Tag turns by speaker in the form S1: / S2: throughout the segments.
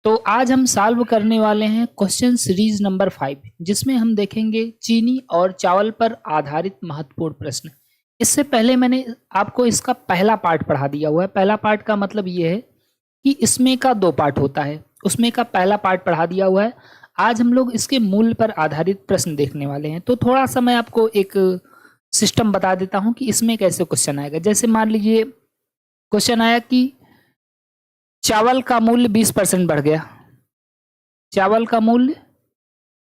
S1: तो आज हम सॉल्व करने वाले हैं क्वेश्चन सीरीज नंबर 5 जिसमें हम देखेंगे चीनी और चावल पर आधारित महत्वपूर्ण प्रश्न। इससे पहले मैंने आपको इसका पहला पार्ट पढ़ा दिया हुआ है। पहला पार्ट का मतलब ये है कि इसमें का 2 पार्ट होता है, उसमें का पहला पार्ट पढ़ा दिया हुआ है। आज हम लोग इसके मूल पर आधारित प्रश्न देखने वाले हैं। तो थोड़ा सा मैं आपको एक सिस्टम बता देता हूँ कि इसमें कैसे क्वेश्चन आएगा। जैसे मान लीजिए क्वेश्चन आया कि चावल का मूल्य 20% बढ़ गया, चावल का मूल्य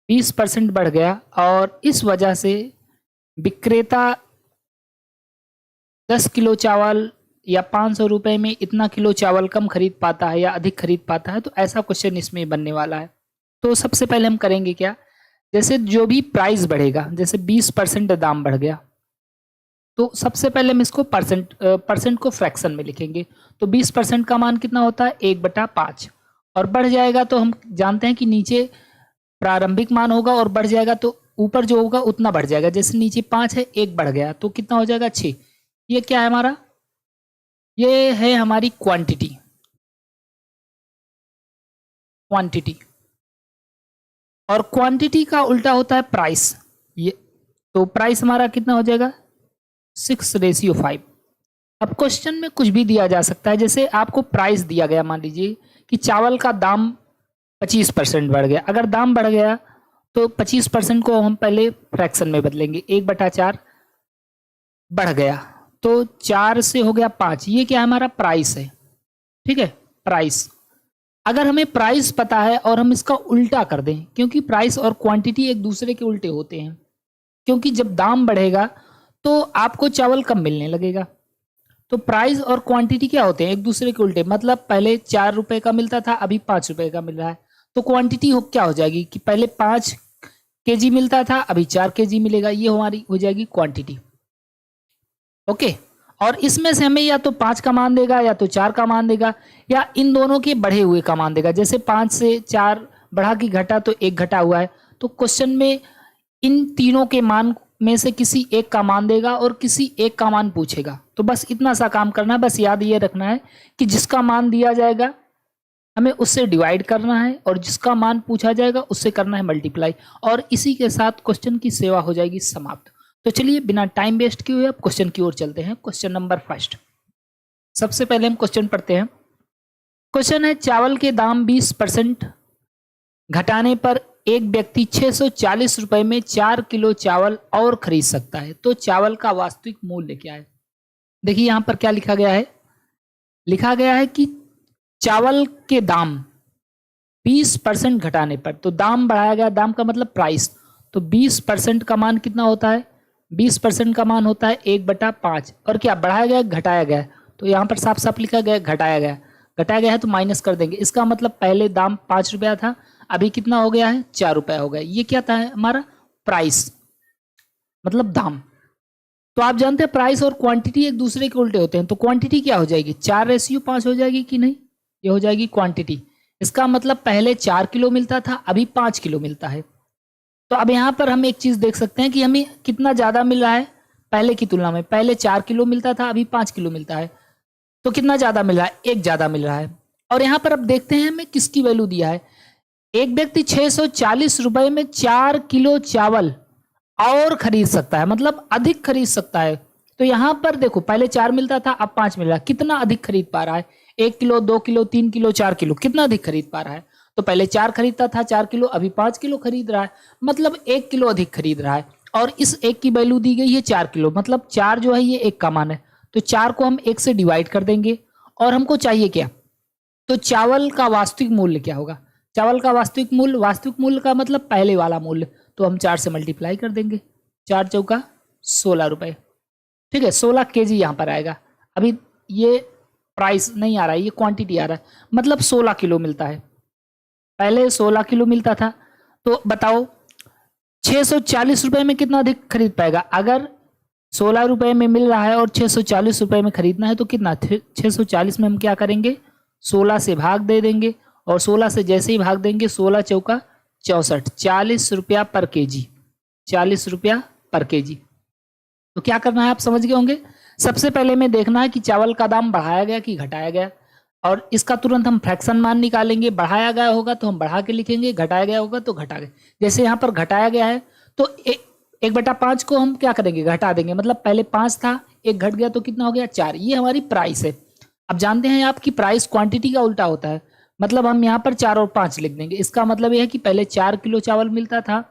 S1: 20% बढ़ गया और इस वजह से विक्रेता 10 किलो चावल या 500 रुपये में इतना किलो चावल कम खरीद पाता है या अधिक खरीद पाता है। तो ऐसा क्वेश्चन इसमें बनने वाला है। तो सबसे पहले हम करेंगे क्या, जैसे जो भी प्राइस बढ़ेगा, जैसे 20% दाम बढ़ गया तो सबसे पहले हम इसको परसेंट को फ्रैक्शन में लिखेंगे। तो 20% का मान कितना होता है 1/5 और बढ़ जाएगा तो हम जानते हैं कि नीचे प्रारंभिक मान होगा और बढ़ जाएगा तो ऊपर जो होगा उतना बढ़ जाएगा। जैसे नीचे 5 है, 1 बढ़ गया तो कितना हो जाएगा 6। ये क्या है हमारा, ये है हमारी क्वांटिटी और क्वांटिटी का उल्टा होता है प्राइस। ये तो प्राइस हमारा कितना हो जाएगा 6:5। अब क्वेश्चन में कुछ भी दिया जा सकता है। जैसे आपको प्राइस दिया गया, मान लीजिए कि चावल का दाम 25% बढ़ गया। अगर दाम बढ़ गया तो 25% को हम पहले फ्रैक्शन में बदलेंगे, 1/4 बढ़ गया तो 4 से हो गया 5। ये क्या हमारा प्राइस है, ठीक है, प्राइस। अगर हमें प्राइस पता है और हम इसका उल्टा कर दें, क्योंकि प्राइस और क्वांटिटी एक दूसरे के उल्टे होते हैं, क्योंकि जब दाम बढ़ेगा तो आपको चावल कम मिलने लगेगा। तो प्राइस और क्वांटिटी क्या होते हैं, एक दूसरे के उल्टे। मतलब पहले 4 रुपए का मिलता था, अभी 5 रुपए का मिल रहा है। तो क्वांटिटी क्या हो जाएगी कि पहले 5 केजी मिलता था, अभी 4 केजी मिलेगा। ये हमारी हो जाएगी क्वांटिटी। ओके, और इसमें से हमें या तो 5 का मान देगा या तो 4 का मान देगा या इन दोनों के बढ़े हुए का मान देगा। जैसे 5 से 4 बढ़ा की घटा तो 1 घटा हुआ है। तो क्वेश्चन में इन तीनों के मान में से किसी एक का मान देगा और किसी एक का मान पूछेगा। तो बस इतना सा काम करना है। बस याद ये रखना है कि जिसका मान दिया जाएगा हमें उससे डिवाइड करना है और जिसका मान पूछा जाएगा उससे करना है मल्टीप्लाई। और इसी के साथ क्वेश्चन की सेवा हो जाएगी समाप्त। तो चलिए बिना टाइम वेस्ट किए हुए अब क्वेश्चन की ओर चलते हैं। Question number 1। सबसे पहले हम क्वेश्चन पढ़ते हैं। क्वेश्चन है, चावल के दाम 20% घटाने पर एक व्यक्ति 640 रुपए में 4 किलो चावल और खरीद सकता है। तो चावल का वास्तविक मूल्य क्या है। देखिए यहां पर क्या लिखा गया है, लिखा गया है कि चावल के दाम 20% घटाने पर, तो दाम बढ़ाया गया, दाम का मतलब प्राइस। तो 20% का मान कितना होता है, 20% का मान होता है 1/5। और क्या बढ़ाया गया घटाया गया, तो यहाँ पर साफ साफ लिखा गया घटाया गया। घटाया गया है तो माइनस कर देंगे। इसका मतलब पहले दाम 5 रुपया था, अभी कितना हो गया है 4 रुपया हो गया। ये क्या था हमारा प्राइस, मतलब दाम। तो आप जानते हैं प्राइस और क्वांटिटी एक दूसरे के उल्टे होते हैं। तो क्वांटिटी क्या हो जाएगी 4:5 हो जाएगी कि नहीं, ये हो जाएगी क्वांटिटी। इसका मतलब पहले 4 किलो मिलता था, अभी 5 किलो मिलता है। तो अब यहाँ पर हम एक चीज देख सकते हैं कि हमें कितना ज्यादा मिल रहा है पहले की तुलना में। पहले 4 किलो मिलता था, अभी 5 किलो मिलता है। तो कितना ज्यादा मिल रहा है, 1 ज्यादा मिल रहा है। और यहाँ पर अब देखते हैं हमें किसकी वैल्यू दिया है। एक व्यक्ति 640 रुपए में 4 किलो चावल और खरीद सकता है, मतलब अधिक खरीद सकता है। तो यहां पर देखो पहले 4 मिलता था, अब 5 मिल रहा है। कितना अधिक खरीद पा रहा है, 1 किलो, 2 किलो, 3 किलो, 4 किलो, कितना अधिक खरीद पा रहा है। तो पहले 4 खरीदता था 4 किलो, अभी 5 किलो खरीद रहा है, मतलब 1 किलो अधिक खरीद रहा है। और इस 1 की वैल्यू दी गई है 4 किलो, मतलब 4 जो है ये 1 का मान है। तो 4 को हम 1 से डिवाइड कर देंगे और हमको चाहिए क्या, तो चावल का वास्तविक मूल्य क्या होगा। चावल का वास्तविक मूल्य का मतलब पहले वाला मूल्य। तो हम 4 से मल्टीप्लाई कर देंगे, 4 चौका 16 रुपए, ठीक है। 16 केजी यहाँ पर आएगा। अभी ये प्राइस नहीं आ रहा है, ये क्वांटिटी आ रहा है, मतलब 16 किलो मिलता है। पहले 16 किलो मिलता था। तो बताओ 640 रुपए में कितना अधिक खरीद पाएगा। अगर 16 रुपए में मिल रहा है और 640 रुपए में खरीदना है तो कितना, 640 में हम क्या करेंगे 16 से भाग दे देंगे और 16 से जैसे ही भाग देंगे 16 चौका 64, 40 रुपया पर केजी, 40 रुपया पर केजी। तो क्या करना है आप समझ गए होंगे। सबसे पहले में देखना है कि चावल का दाम बढ़ाया गया कि घटाया गया। और इसका तुरंत हम फ्रैक्शन मान निकालेंगे। बढ़ाया गया होगा तो हम बढ़ा के लिखेंगे, घटाया गया होगा तो घटा के। जैसे यहाँ पर घटाया गया है तो 1/5 को हम क्या करेंगे, घटा देंगे। मतलब पहले 5 था, 1 घट गया तो कितना हो गया, 4। ये हमारी प्राइस है। अब जानते हैं आपकी प्राइस क्वांटिटी का उल्टा होता है। मतलब हम यहाँ पर 4 और 5 लिख देंगे। इसका मतलब यह है कि पहले 4 किलो चावल मिलता था,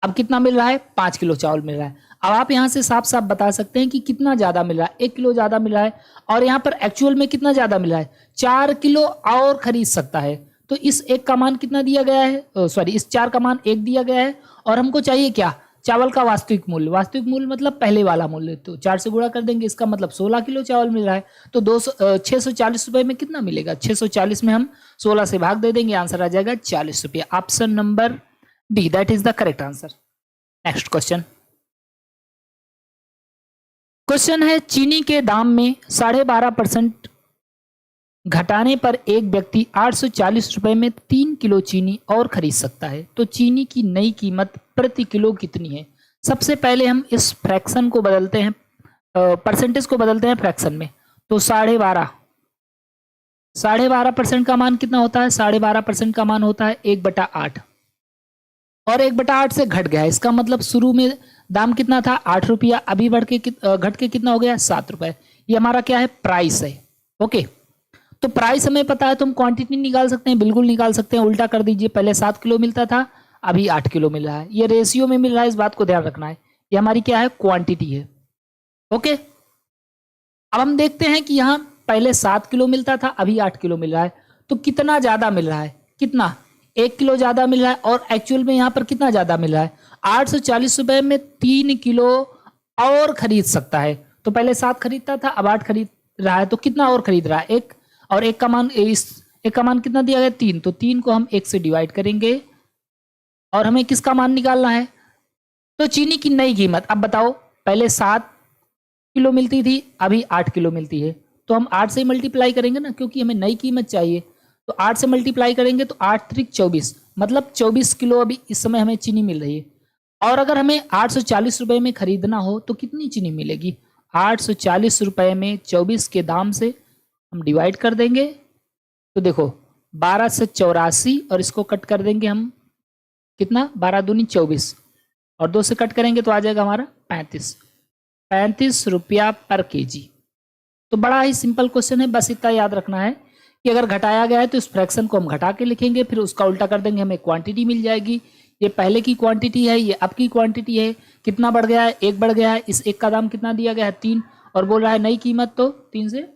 S1: अब कितना मिल रहा है, 5 किलो चावल मिल रहा है। अब आप यहाँ से साफ साफ बता सकते हैं कि कितना ज़्यादा मिल रहा है, 1 किलो ज़्यादा मिल रहा है। और यहाँ पर एक्चुअल में कितना ज़्यादा मिल रहा है, 4 किलो और खरीद सकता है। तो इस 1 का मान कितना दिया गया है, सॉरी इस 4 का मान 1 दिया गया है। और हमको चाहिए क्या, चावल का वास्तविक मूल्य। वास्तविक मूल्य मतलब पहले वाला मूल्य, तो 4 से गुणा कर देंगे। इसका मतलब 16 किलो चावल मिल रहा है। तो 640 रुपये में कितना मिलेगा, 640 में हम 16 से भाग दे देंगे, आंसर आ जाएगा 40 रुपये। Option number D, that is the correct answer. Next question. Question है चीनी के दाम में 12.5% घटाने पर एक व्यक्ति 840 रुपए में 3 किलो चीनी और खरीद सकता है। तो चीनी की नई कीमत प्रति किलो कितनी है। सबसे पहले हम इस फ्रैक्शन को बदलते हैं, परसेंटेज को बदलते हैं फ्रैक्शन में। तो 12.5% का मान कितना होता है, 12.5% का मान होता है 1/8। और 1/8 से घट गया है। इसका मतलब शुरू में दाम कितना था, 8 रुपया, अभी बढ़ के घट के कितना हो गया, 7 रुपए। ये हमारा क्या है, प्राइस है। ओके, तो प्राइस हमें पता है तो हम क्वांटिटी निकाल सकते हैं, बिल्कुल निकाल सकते हैं। उल्टा कर दीजिए, पहले 7 किलो मिलता था, अभी 8 किलो मिल रहा है। ये रेशियो में मिल रहा है, इस बात को ध्यान रखना है। ये हमारी क्या है, क्वांटिटी है। ओके, अब हम देखते हैं कि यहाँ पहले 7 किलो मिलता था, अभी 8 किलो मिल रहा है। तो कितना ज्यादा मिल रहा है, कितना, 1 किलो ज्यादा मिल रहा है। और एक्चुअल में यहाँ पर कितना ज्यादा मिल रहा है, 840 रुपए में 3 किलो और खरीद सकता है। तो पहले 7 खरीदता था, अब 8 खरीद रहा है। तो कितना और खरीद रहा है, 1। और 1 का मान, इस 1 का मान कितना दिया गया, 3। तो 3 को हम 1 से डिवाइड करेंगे और हमें किसका मान निकालना है, तो चीनी की नई कीमत। अब बताओ, पहले 7 किलो मिलती थी, अभी 8 किलो मिलती है। तो हम 8 से मल्टीप्लाई करेंगे ना, क्योंकि हमें नई कीमत चाहिए। तो 8 से मल्टीप्लाई करेंगे तो 8 त्रिक 24, मतलब 24 किलो अभी इस समय हमें चीनी मिल रही है। और अगर हमें 840 रुपए में खरीदना हो तो कितनी चीनी मिलेगी, 840 रुपए में 24 के दाम से हम डिवाइड कर देंगे। तो देखो 12 से 84 और इसको कट कर देंगे हम, कितना, 12 दूनी 24 और 2 से कट करेंगे तो आ जाएगा हमारा 35 रुपया पर केजी। तो बड़ा ही सिंपल क्वेश्चन है, बस इतना याद रखना है कि अगर घटाया गया है तो इस फ्रैक्शन को हम घटा के लिखेंगे, फिर उसका उल्टा कर देंगे, हमें क्वांटिटी मिल जाएगी। ये पहले की क्वांटिटी है, ये अब की क्वांटिटी है। कितना बढ़ गया है, 1 बढ़ गया है। इस 1 का दाम कितना दिया गया है, 3, और बोल रहा है नई कीमत, तो 3 से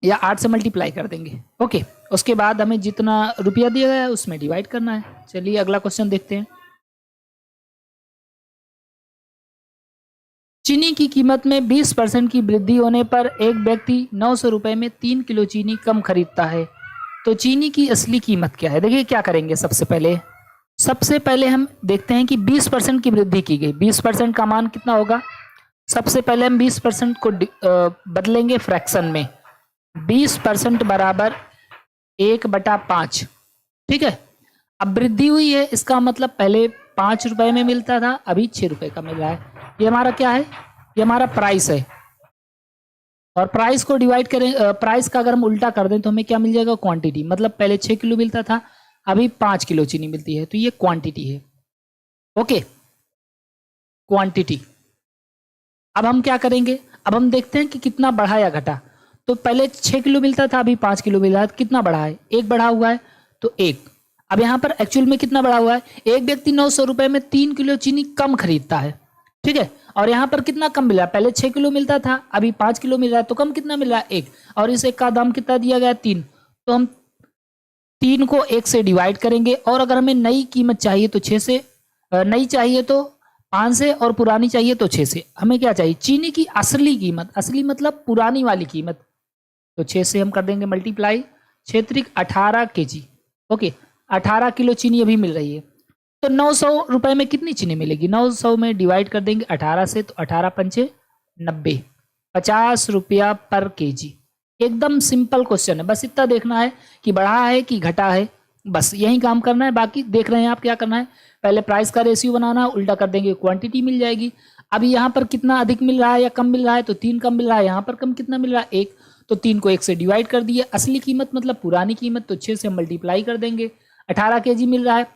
S1: या 8 से मल्टीप्लाई कर देंगे। ओके, उसके बाद हमें जितना रुपया दिया गया है उसमें डिवाइड करना है। चलिए अगला क्वेश्चन देखते हैं। चीनी की कीमत में 20% की वृद्धि होने पर एक व्यक्ति 900 रुपए में 3 किलो चीनी कम खरीदता है। तो चीनी की असली कीमत क्या है। देखिए क्या करेंगे, सबसे पहले हम देखते हैं कि 20% की वृद्धि की गई। 20% का मान कितना होगा, सबसे पहले हम 20% को बदलेंगे फ्रैक्शन में। 20% बराबर 1/5, ठीक है। अब वृद्धि हुई है, इसका मतलब पहले 5 रुपए में मिलता था, अभी 6 रुपए का मिल रहा है। ये हमारा क्या है, ये हमारा प्राइस है। और प्राइस को डिवाइड करें, प्राइस का अगर हम उल्टा कर दें तो हमें क्या मिल जाएगा, क्वांटिटी। मतलब पहले 6 किलो मिलता था, अभी 5 किलो चीनी मिलती है, तो ये क्वांटिटी है। Okay, quantity. अब हम क्या करेंगे, अब हम देखते हैं कि कितना बढ़ा या घटा। तो पहले 6 किलो मिलता था, अभी 5 किलो मिल रहा है। कितना बढ़ा है, 1 बढ़ा हुआ है, तो 1। अब यहाँ पर एक्चुअल में कितना बढ़ा हुआ है, एक व्यक्ति 900 रुपए में 3 किलो चीनी कम खरीदता है, ठीक है। और यहाँ पर कितना कम मिल रहा है, पहले 6 किलो मिलता था, अभी 5 किलो मिल रहा है, तो कम कितना मिल रहा है, 1। और इस 1 का दाम कितना दिया गया है, 3। तो हम 3 को 1 से डिवाइड करेंगे। और अगर हमें नई कीमत चाहिए तो 6 से, नई चाहिए तो 5 से, और पुरानी चाहिए तो 6 से। हमें क्या चाहिए, चीनी की असली कीमत, असली मतलब पुरानी वाली कीमत। तो 6 से हम कर देंगे मल्टीप्लाई, 6 त्रिक 18 केजी। ओके, 18 किलो चीनी अभी मिल रही है। तो 900 रुपए में कितनी चीनी मिलेगी, 900 में डिवाइड कर देंगे 18 से, तो 18 पंचे 90, 50 रुपया पर केजी। एकदम सिंपल क्वेश्चन है, बस इतना देखना है कि बढ़ा है कि घटा है, बस यही काम करना है। बाकी देख रहे हैं आप क्या करना है, पहले प्राइस का रेशियो बनाना, उल्टा कर देंगे, क्वांटिटी मिल जाएगी। अभी यहाँ पर कितना अधिक मिल रहा है या कम मिल रहा है, तो 3 कम मिल रहा है, यहाँ पर कम कितना मिल रहा है, 1। तो 3 को 1 से डिवाइड कर दिए। असली कीमत मतलब पुरानी कीमत, तो 6 से मल्टीप्लाई कर देंगे। 18 kg मिल रहा है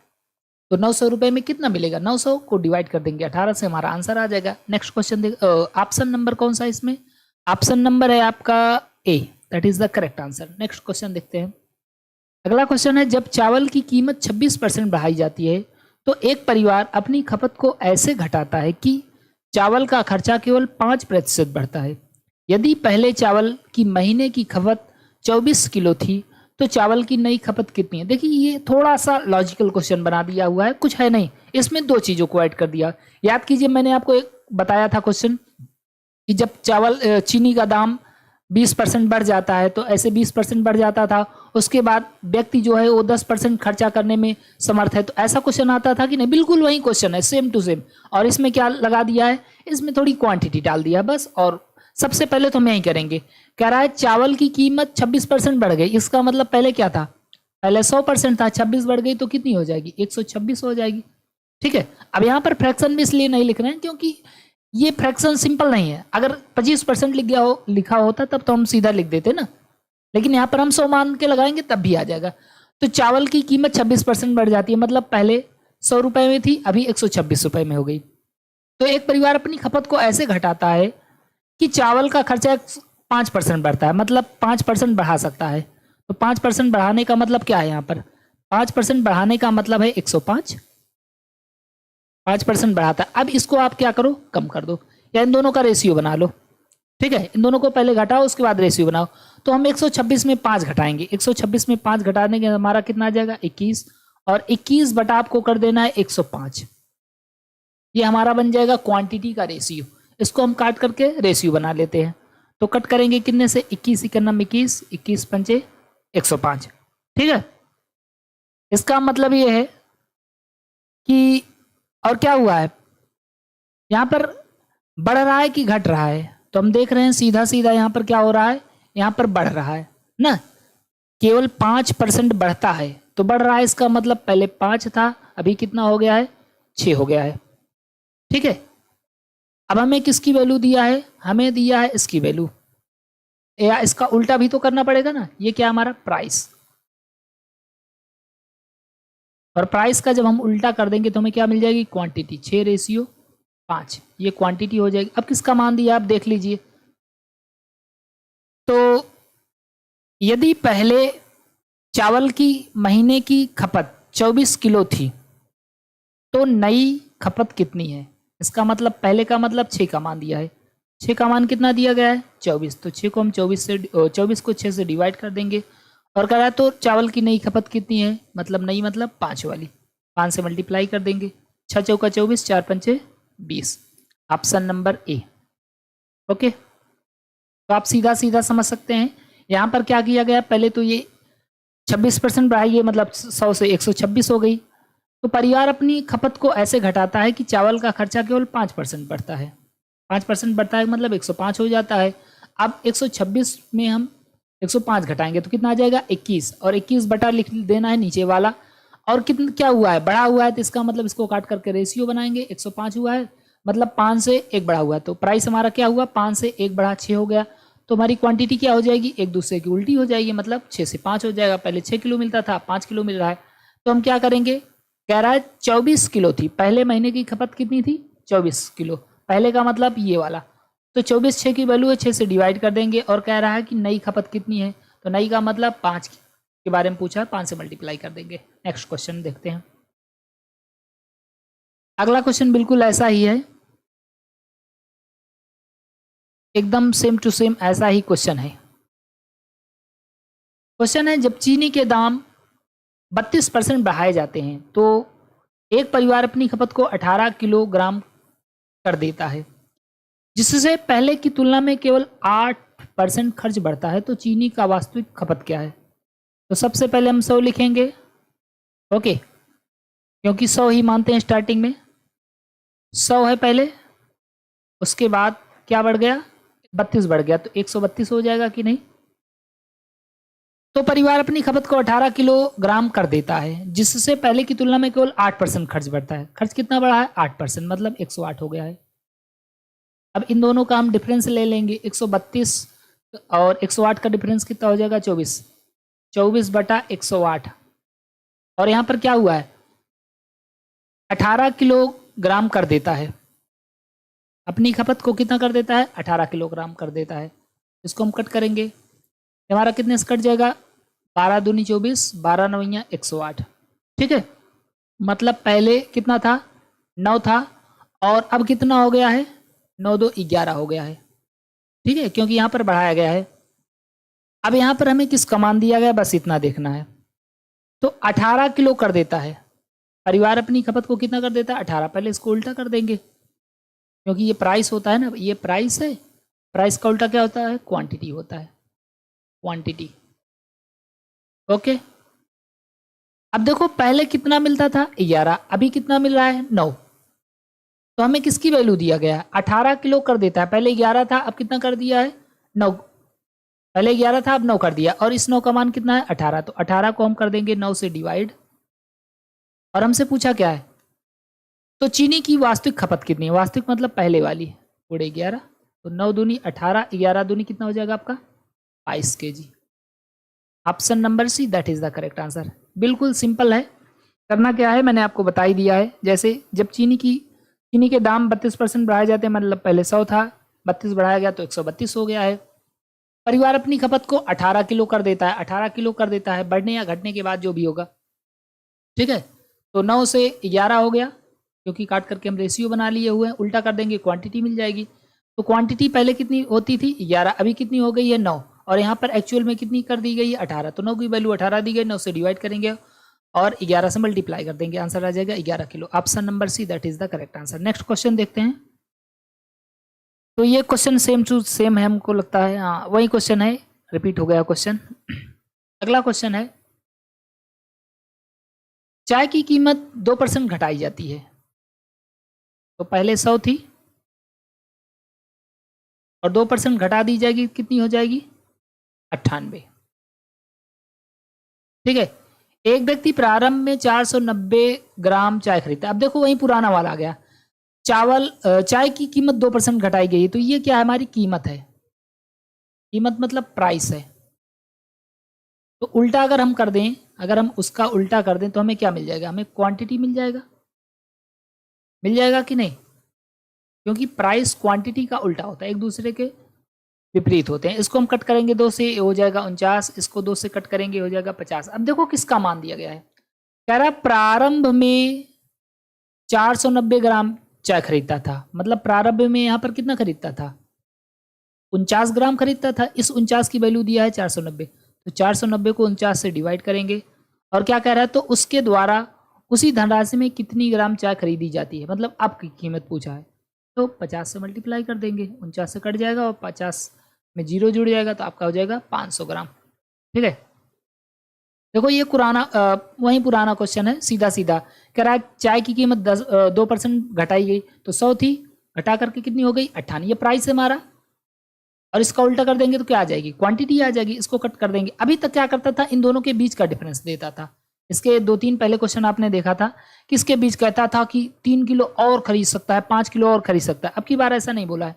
S1: तो 900 रुपये में कितना मिलेगा, 900 को डिवाइड कर देंगे 18 से, हमारा आंसर आ जाएगा। नेक्स्ट क्वेश्चन देख, ऑप्शन नंबर कौन सा है इसमें, ऑप्शन नंबर है आपका A, that is the correct answer. Next question देखते हैं। अगला क्वेश्चन है, जब चावल की कीमत 26% बढ़ाई जाती है तो एक परिवार अपनी खपत को ऐसे घटाता है कि चावल का खर्चा केवल 5% बढ़ता है। यदि पहले चावल की महीने की खपत 24 किलो थी तो चावल की नई खपत कितनी है। देखिए ये थोड़ा सा लॉजिकल क्वेश्चन बना दिया हुआ है, कुछ है नहीं इसमें, दो चीज़ों को ऐड कर दिया। याद कीजिए मैंने आपको एक बताया था क्वेश्चन कि जब चावल चीनी का दाम 20% बढ़ जाता है तो ऐसे 20% बढ़ जाता था, उसके बाद व्यक्ति जो है वो 10% खर्चा करने में समर्थ है। तो ऐसा क्वेश्चन आता था कि नहीं, बिल्कुल वही क्वेश्चन है, सेम टू सेम। और इसमें क्या लगा दिया है, इसमें थोड़ी क्वांटिटी डाल दिया बस। और सबसे पहले तो हम यही करेंगे, कह रहा है चावल की कीमत 26% बढ़ गई, इसका मतलब पहले क्या था, पहले 100% था, 26 बढ़ गई तो कितनी हो जाएगी, 126 हो जाएगी। ठीक है, अब यहाँ पर फ्रैक्शन भी इसलिए नहीं लिख रहे हैं क्योंकि ये फ्रैक्शन सिंपल नहीं है। अगर 25% लिखा होता तब तो हम सीधा लिख देते ना, लेकिन यहाँ पर हम 100 मान के लगाएंगे तब भी आ जाएगा। तो चावल की कीमत 26% बढ़ जाती है, मतलब पहले 100 रुपये में थी, अभी 126 रुपये में हो गई। तो एक परिवार अपनी खपत को ऐसे घटाता है कि चावल का खर्चा 5% बढ़ता है, मतलब 5% बढ़ा सकता है। तो 5% बढ़ाने का मतलब क्या है, यहाँ पर 5% बढ़ाने का मतलब है 105, 5% बढ़ाता है। अब इसको आप क्या करो, कम कर दो, या इन दोनों का रेशियो बना लो। ठीक है, इन दोनों को पहले घटाओ उसके बाद रेशियो बनाओ। तो हम 126 में 5 घटाएंगे, 126 में 5 घटाने के हमारा कितना आ जाएगा 21, और 21 बटा आपको कर देना है 105। ये हमारा बन जाएगा क्वांटिटी का रेशियो। इसको हम काट करके रेशियो बना लेते हैं। तो कट करेंगे कितने से, 21 इक्यानम 21, 21 पंचे 105। ठीक है, इसका मतलब ये है कि, और क्या हुआ है यहाँ पर, बढ़ रहा है कि घट रहा है, तो हम देख रहे हैं सीधा सीधा यहाँ पर क्या हो रहा है, यहाँ पर बढ़ रहा है ना, केवल 5% बढ़ता है तो बढ़ रहा है। इसका मतलब पहले 5 था, अभी कितना हो गया है, 6 हो गया है। ठीक है, अब हमें किसकी वैल्यू दिया है, हमें दिया है इसकी वैल्यू, या इसका उल्टा भी तो करना पड़ेगा ना। ये क्या हमारा प्राइस, और प्राइस का जब हम उल्टा कर देंगे तो हमें क्या मिल जाएगी, क्वांटिटी। 6:5 ये क्वांटिटी हो जाएगी। अब किसका मान दिया आप देख लीजिए। तो यदि पहले चावल की महीने की खपत 24 किलो थी तो नई खपत कितनी है, इसका मतलब पहले का मतलब 6 का मान दिया है, 6 का मान कितना दिया गया है 24, तो 6 को हम 24 को 6 से डिवाइड कर देंगे। और कह रहा है तो चावल की नई खपत कितनी है, मतलब नई मतलब 5 वाली, 5 से मल्टीप्लाई कर देंगे, 6 चौका 24, 4 पंचे 20, ऑप्शन नंबर ए। ओके, तो आप सीधा सीधा समझ सकते हैं यहाँ पर क्या किया गया, पहले तो ये 26% बढ़ाइए, मतलब 100 से 126 हो गई। तो परिवार अपनी खपत को ऐसे घटाता है कि चावल का खर्चा केवल 5% बढ़ता है, 5% बढ़ता है मतलब 105 हो जाता है। अब 126 में हम 105 घटाएंगे तो कितना आ जाएगा 21, और 21 बटा लिख देना है नीचे वाला। और कितना क्या हुआ है, बढ़ा हुआ है, तो इसका मतलब इसको काट करके रेशियो बनाएंगे। 105 हुआ है मतलब 5 से 1 बढ़ा हुआ है, तो प्राइस हमारा क्या हुआ, 5 से 1 बढ़ा 6 हो गया। तो हमारी क्वांटिटी क्या हो जाएगी, एक दूसरे की उल्टी हो जाएगी, मतलब 6 से 5 हो जाएगा। पहले 6 किलो मिलता था, 5 किलो मिल रहा है। तो हम क्या करेंगे, कह रहा है 24 किलो थी, पहले महीने की खपत कितनी थी 24 किलो, पहले का मतलब ये वाला। तो 24 6 की वैल्यू है, 6 से डिवाइड कर देंगे। और कह रहा है कि नई खपत कितनी है, तो नई का मतलब 5 के बारे में पूछा, 5 से मल्टीप्लाई कर देंगे। नेक्स्ट क्वेश्चन देखते हैं। अगला क्वेश्चन बिल्कुल ऐसा ही है, एकदम सेम टू सेम ऐसा ही क्वेश्चन है। क्वेश्चन है, जब चीनी के दाम 32% बढ़ाए जाते हैं तो एक परिवार अपनी खपत को 18 किलोग्राम कर देता है, जिससे पहले की तुलना में केवल 8% खर्च बढ़ता है। तो चीनी का वास्तविक खपत क्या है। तो सबसे पहले हम 100 लिखेंगे, ओके, क्योंकि 100 ही मानते हैं स्टार्टिंग में, 100 है पहले, उसके बाद क्या बढ़ गया 32 बढ़ गया, तो 132 हो जाएगा कि नहीं। तो परिवार अपनी खपत को 18 किलोग्राम कर देता है, जिससे पहले की तुलना में केवल 8% खर्च बढ़ता है। खर्च कितना बढ़ा है 8%, मतलब 108 हो गया है। अब इन दोनों का हम डिफरेंस ले लेंगे, 132 और 108 का डिफरेंस कितना हो जाएगा 24, 24/108। और यहाँ पर क्या हुआ है 18 किलोग्राम कर देता है, अपनी खपत को कितना कर देता है 18 किलोग्राम कर देता है। इसको हम कट करेंगे, हमारा कितने से कट जाएगा 12 दूनी 24, 12 नवैया 108। ठीक है, मतलब पहले कितना था 9 था और अब कितना हो गया है 9 2 11 हो गया है। ठीक है, क्योंकि यहाँ पर बढ़ाया गया है। अब यहाँ पर हमें किस कमान दिया गया बस इतना देखना है। तो 18 किलो कर देता है, परिवार अपनी खपत को कितना कर देता है 18। पहले इसको उल्टा कर देंगे क्योंकि ये प्राइस होता है ना, ये प्राइस है, प्राइस का उल्टा क्या होता है क्वांटिटी होता है, क्वांटिटी। ओके, अब देखो पहले कितना मिलता था 11, अभी कितना मिल रहा है 9। तो हमें किसकी वैल्यू दिया गया है 18 किलो कर देता है, पहले 11 था अब कितना कर दिया है 9, पहले 11 था अब 9 कर दिया, और इस 9 का मान कितना है 18। तो 18 को हम कर देंगे 9 से डिवाइड, और हमसे पूछा क्या है तो चीनी की वास्तविक खपत कितनी है, वास्तविक मतलब पहले वाली पूरे 11, तो 9 दूनी 18, 11 दूनी कितना हो जाएगा आपका 22 kg। Option number see that is the correct answer. बिल्कुल सिंपल है, करना क्या है मैंने आपको बता ही दिया है। जैसे जब चीनी के दाम 32% बढ़ाए जाते हैं, मतलब पहले 100 था 32 बढ़ाया गया तो 132 हो गया है। परिवार अपनी खपत को 18 किलो कर देता है, 18 किलो कर देता है बढ़ने या घटने के बाद जो भी होगा। ठीक है, तो 9 से 11 हो गया क्योंकि काट करके हम रेशियो बना लिए हुए हैं, उल्टा कर देंगे क्वांटिटी मिल जाएगी। तो क्वांटिटी पहले कितनी होती थी 11, अभी कितनी हो गई है 9, और यहाँ पर एक्चुअल में कितनी कर दी गई है 18। तो 9 की वैल्यू 18 दी गई, 9 से डिवाइड करेंगे और 11 से मल्टीप्लाई कर देंगे, आंसर आ जाएगा 11 kilo. Option number see that is the correct answer. Next question देखते हैं। तो ये क्वेश्चन सेम टू सेम है हमको लगता है, हाँ वही क्वेश्चन है, रिपीट हो गया क्वेश्चन। अगला क्वेश्चन है, चाय की कीमत 2% घटाई जाती है। तो पहले 100 थी और 2% घटा दी जाएगी, कितनी हो जाएगी 98। ठीक है, एक व्यक्ति प्रारंभ में 490 ग्राम चाय खरीदता है। अब देखो वही पुराना वाला आ गया, चाय की कीमत 2% घटाई गई है, तो ये क्या है हमारी कीमत है, कीमत मतलब प्राइस है। तो उल्टा अगर हम कर दें, अगर हम उसका उल्टा कर दें तो हमें क्या मिल जाएगा, हमें क्वांटिटी मिल जाएगा, मिल जाएगा कि नहीं, क्योंकि प्राइस क्वांटिटी का उल्टा होता है, एक दूसरे के विपरीत होते हैं। इसको हम कट करेंगे 2 से हो जाएगा 49, इसको 2 से कट करेंगे हो जाएगा 50। अब देखो किसका मान दिया गया है, कह रहा प्रारंभ में 490 ग्राम चाय खरीदता था, मतलब प्रारंभ में यहाँ पर कितना खरीदता था 49 ग्राम खरीदता था, इस 49 की वैल्यू दिया है 490, तो 490 को 49 से डिवाइड करेंगे, और क्या कह रहा है तो उसके द्वारा उसी धनराशि में कितनी ग्राम चाय खरीदी जाती है, मतलब आपकी कीमत पूछा है, तो 50 से मल्टीप्लाई कर देंगे, 49 से कट जाएगा और 50 में 0 जुड़ जाएगा, तो आपका हो जाएगा 500 ग्राम। ठीक है, देखो ये वही पुराना क्वेश्चन है, सीधा सीधा कह रहा है चाय की कीमत 2% घटाई गई, तो 100 थी घटा करके कितनी हो गई 98, ये प्राइस है हमारा, और इसका उल्टा कर देंगे तो क्या आ जाएगी क्वांटिटी आ जाएगी, इसको कट कर देंगे। अभी तक क्या करता था इन दोनों के बीच का डिफरेंस देता था, इसके 2-3 पहले क्वेश्चन आपने देखा था कि इसके बीच कहता था कि 3 किलो और खरीद सकता है, 5 किलो और खरीद सकता है। अब की बार ऐसा नहीं बोला है,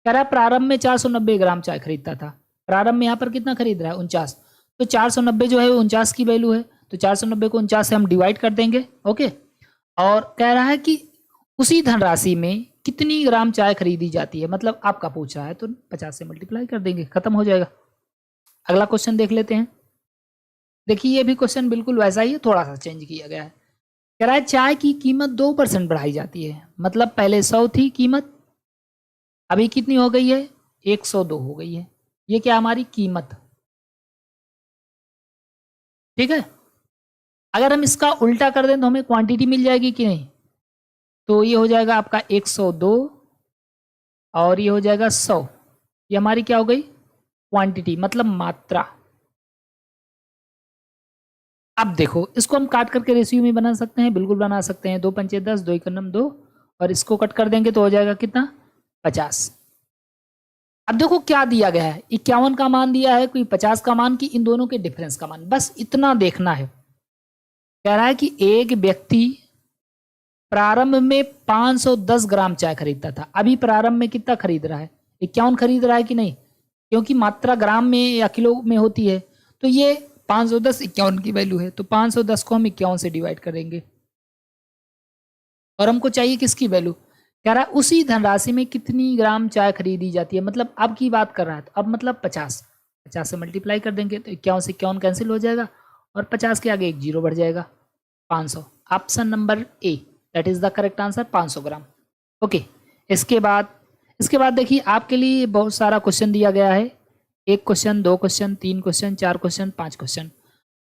S1: कह रहा है प्रारंभ में 490 ग्राम चाय खरीदता था, प्रारंभ में यहाँ पर कितना खरीद रहा है 49, तो 490 जो है वो 49 की वैल्यू है, तो 490 को 49 से हम डिवाइड कर देंगे। ओके, और कह रहा है कि उसी धनराशि में कितनी ग्राम चाय खरीदी जाती है, मतलब आपका पूछा है तो 50 से मल्टीप्लाई कर देंगे, खत्म हो जाएगा। अगला क्वेश्चन देख लेते हैं। देखिए ये भी क्वेश्चन बिल्कुल वैसा ही है, थोड़ा सा चेंज किया गया है। कह रहा है चाय की कीमत 2% बढ़ाई जाती है, मतलब पहले 100 थी कीमत, अभी कितनी हो गई है 102 हो गई है, ये क्या हमारी कीमत। ठीक है, अगर हम इसका उल्टा कर दें तो हमें क्वांटिटी मिल जाएगी कि नहीं, तो ये हो जाएगा आपका 102 और ये हो जाएगा 100, ये हमारी क्या हो गई क्वांटिटी मतलब मात्रा। अब देखो इसको हम काट करके रेशियो में बना सकते हैं, बिल्कुल बना सकते हैं, 2 पंचे 10, 2 एकम 2, और इसको कट कर देंगे तो हो जाएगा कितना 50। अब देखो क्या दिया गया है 51 का मान दिया है, कोई 50 का मान की इन दोनों के डिफरेंस का मान, बस इतना देखना है। कह रहा है कि एक व्यक्ति प्रारंभ में 510 ग्राम चाय खरीदता था, अभी प्रारंभ में कितना खरीद रहा है 51 खरीद रहा है कि नहीं, क्योंकि मात्रा ग्राम में या किलो में होती है। तो ये 510 51 की वैल्यू है, तो 510 को हम 51 से डिवाइड करेंगे और हमको चाहिए किसकी वैल्यू, कह रहा है उसी धनराशि में कितनी ग्राम चाय खरीदी जाती है, मतलब अब की बात कर रहा है। तो अब मतलब 50 से मल्टीप्लाई कर देंगे तो 51 से 51 कैंसिल हो जाएगा और 50 के आगे एक जीरो बढ़ जाएगा, 500। Option number A that is the correct answer, 500 gram. Okay, इसके बाद देखिए आपके लिए बहुत सारा क्वेश्चन दिया गया है, 1 question, 2 question, 3 question, 4 question, 5 question.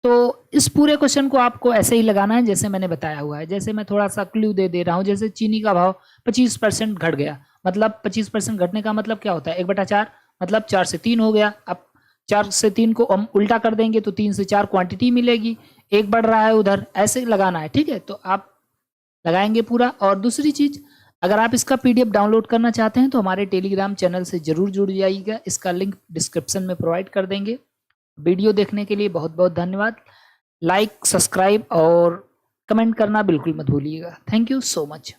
S1: तो इस पूरे क्वेश्चन को आपको ऐसे ही लगाना है जैसे मैंने बताया हुआ है। जैसे मैं थोड़ा सा क्लू दे रहा हूँ, जैसे चीनी का भाव 25% घट गया, मतलब 25% घटने का मतलब क्या होता है, 1/4, मतलब 4 से 3 हो गया। अब 4 से 3 को हम उल्टा कर देंगे तो 3 से 4 क्वांटिटी मिलेगी, एक बढ़ रहा है उधर, ऐसे लगाना है, ठीक है। तो आप लगाएंगे पूरा। और दूसरी चीज, अगर आप इसका पीडीएफ डाउनलोड करना चाहते हैं तो हमारे टेलीग्राम चैनल से जरूर जुड़ जाइएगा, इसका लिंक डिस्क्रिप्शन में प्रोवाइड कर देंगे। वीडियो देखने के लिए बहुत बहुत धन्यवाद। लाइक, सब्सक्राइब और कमेंट करना बिल्कुल मत भूलिएगा। Thank you so much.